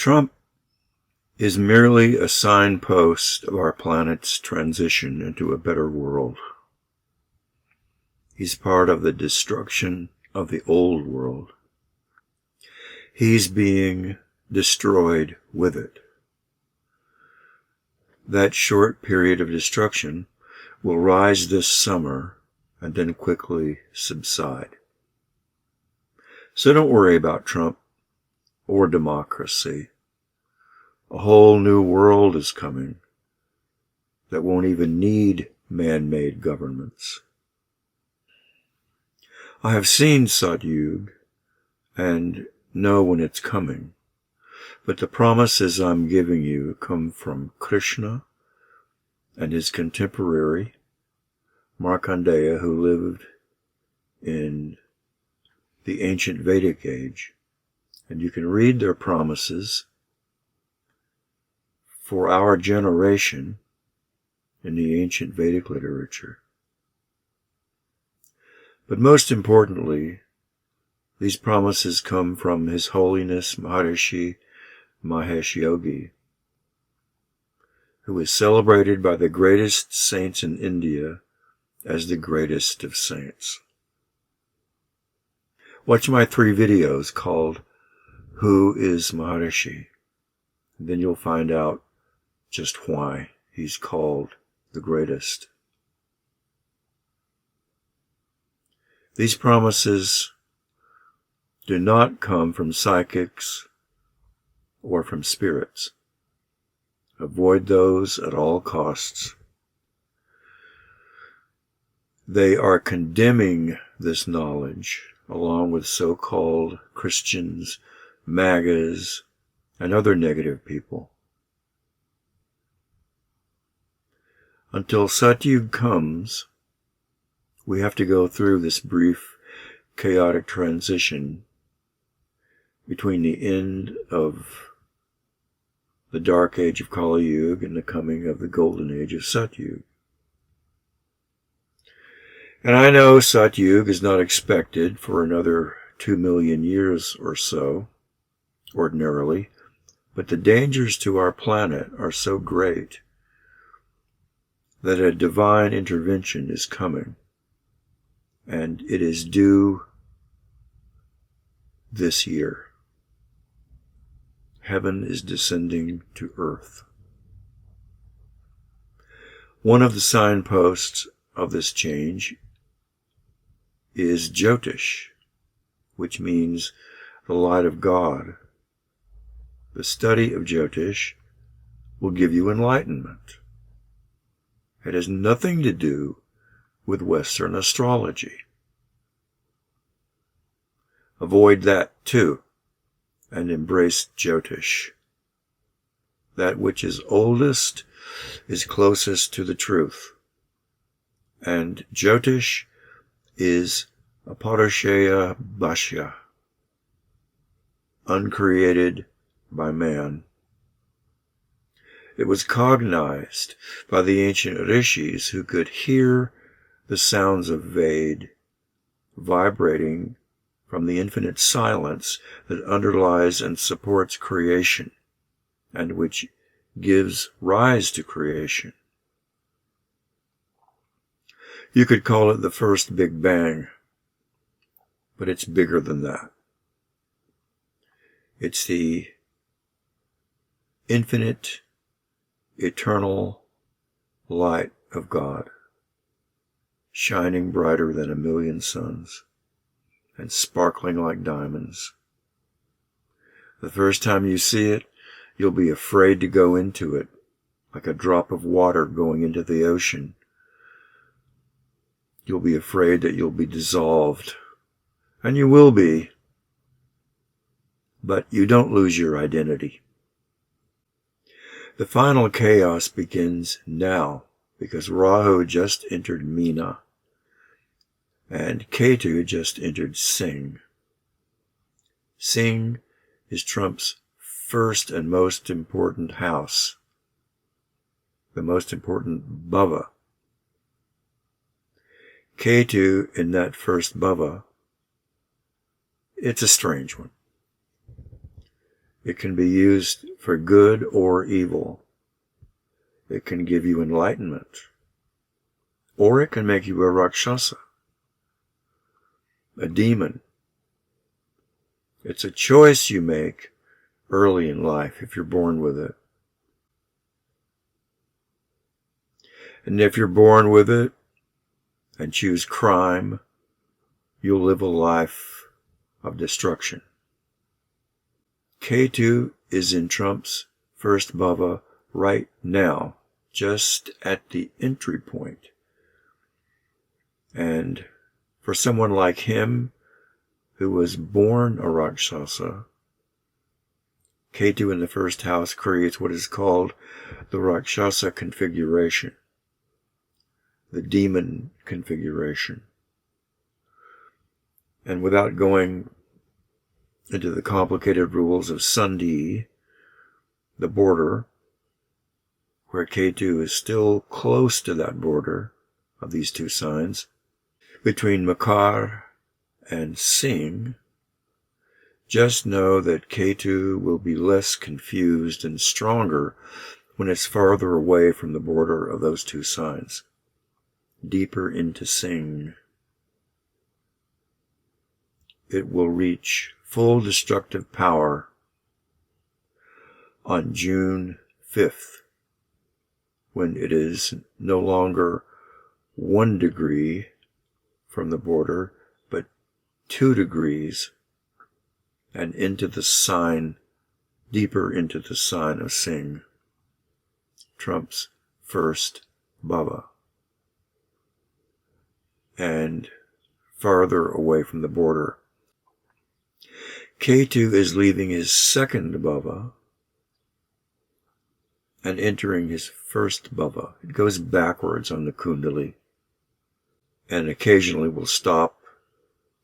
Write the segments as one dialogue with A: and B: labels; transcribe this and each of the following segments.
A: Trump is merely a signpost of our planet's transition into a better world. He's part of the destruction of the old world. He's being destroyed with it. That short period of destruction will rise this summer and then quickly subside. So don't worry about Trump or democracy. A whole new world is coming that won't even need man-made governments. I have seen Satyug and know when it's coming, but the promises I'm giving you come from Krishna and his contemporary, Markandeya, who lived in the ancient Vedic age, and you can read their promises for our generation in the ancient Vedic literature. But most importantly, these promises come from His Holiness Maharishi Mahesh Yogi, who is celebrated by the greatest saints in India as the greatest of saints. Watch my 3 videos called Who is Maharishi? And then you'll find out just why he's called the greatest. These promises do not come from psychics or from spirits. Avoid those at all costs. They are condemning this knowledge, along with so-called Christians, MAGAs, and other negative people. Until Satyug comes, we have to go through this brief, chaotic transition between the end of the dark age of Kali Yuga and the coming of the golden age of Satyug. And I know Satyug is not expected for another 2 million years or so, ordinarily, but the dangers to our planet are so great that a divine intervention is coming, and it is due this year. Heaven is descending to earth. One of the signposts of this change is Jyotish, which means the light of God. The study of Jyotish will give you enlightenment. It has nothing to do with Western astrology. Avoid that too, and embrace Jyotish. That which is oldest is closest to the truth. And Jyotish is Aparashaya Bhashya, uncreated by man. It was cognized by the ancient rishis who could hear the sounds of Ved vibrating from the infinite silence that underlies and supports creation, and which gives rise to creation. You could call it the first Big Bang, but it's bigger than that. It's the infinite, eternal light of God, shining brighter than 1,000,000 suns and sparkling like diamonds. The first time you see it, you'll be afraid to go into it, like a drop of water going into the ocean. You'll be afraid that you'll be dissolved, and you will be, but you don't lose your identity. The final chaos begins now, because Rahu just entered Meena, and Ketu just entered Singh. Singh is Trump's first and most important house, the most important bhava. Ketu in that first bhava, it's a strange one. It can be used for good or evil. It can give you enlightenment. Or it can make you a Rakshasa, a demon. It's a choice you make early in life if you're born with it. And if you're born with it and choose crime, you'll live a life of destruction. Ketu is in Trump's first bhava right now, just at the entry point. And for someone like him, who was born a Rakshasa, Ketu in the first house creates what is called the Rakshasa configuration, the demon configuration. And without going into the complicated rules of Sandhi, the border, where Ketu is still close to that border of these two signs, between Makar and Singh, just know that Ketu will be less confused and stronger when it's farther away from the border of those two signs, deeper into Singh. It will reach full destructive power on June 5th, when it is no longer 1 degree from the border, but 2 degrees and into the sign, deeper into the sign of Singh, Trump's first bhava, and farther away from the border. Ketu is leaving his second bhava and entering his first bhava. It goes backwards on the kundali and occasionally will stop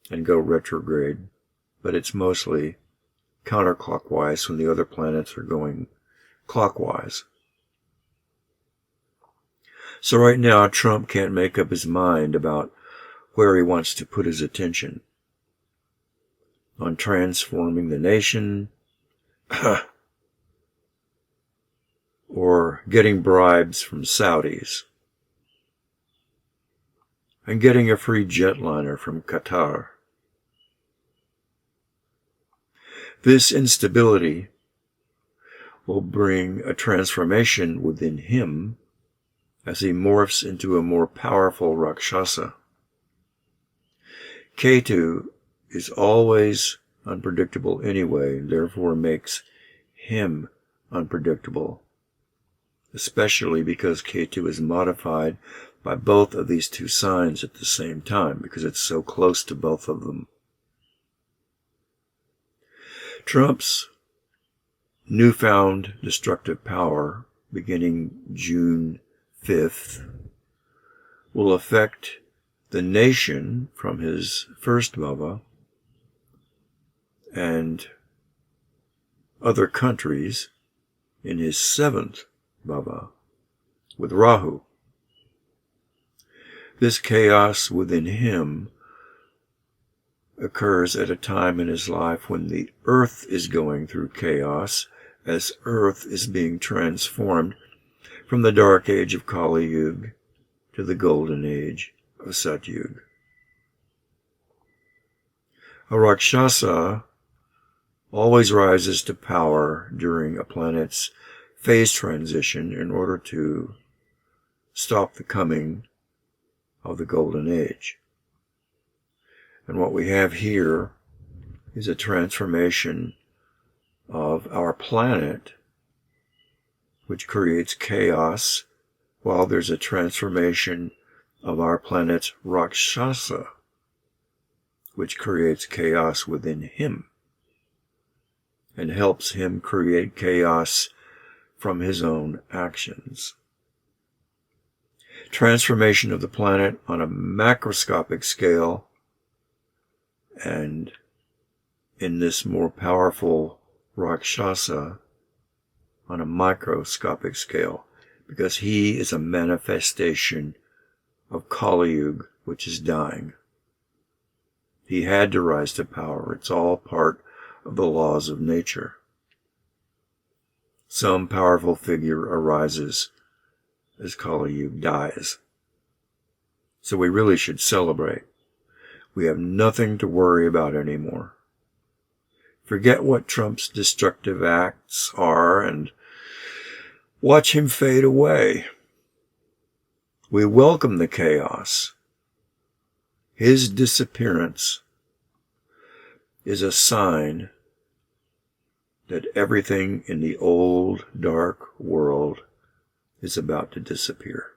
A: and go retrograde, but it's mostly counterclockwise when the other planets are going clockwise. So right now, Trump can't make up his mind about where he wants to put his attention. On transforming the nation, or getting bribes from Saudis, and getting a free jetliner from Qatar. This instability will bring a transformation within him as he morphs into a more powerful Rakshasa. Ketu is always unpredictable anyway, and therefore makes him unpredictable, especially because Ketu is modified by both of these two signs at the same time, because it's so close to both of them. Trump's newfound destructive power, beginning June 5th, will affect the nation from his first bhava and other countries in his seventh bhava with Rahu. This chaos within him occurs at a time in his life when the earth is going through chaos, as earth is being transformed from the dark age of Kali Yuga to the golden age of Satyuga. A Rakshasa always rises to power during a planet's phase transition in order to stop the coming of the golden age. And what we have here is a transformation of our planet, which creates chaos, while there's a transformation of our planet's Rakshasa, which creates chaos within him and helps him create chaos from his own actions. Transformation of the planet on a macroscopic scale, and in this more powerful Rakshasa on a microscopic scale, because he is a manifestation of Kali Yuga, which is dying. He had to rise to power. It's all part of the laws of nature. some powerful figure arises as Kali Yuga dies. So we really should celebrate. We have nothing to worry about anymore. Forget what Trump's destructive acts are and watch him fade away. We welcome the chaos. His disappearance is a sign that everything in the old, dark world is about to disappear.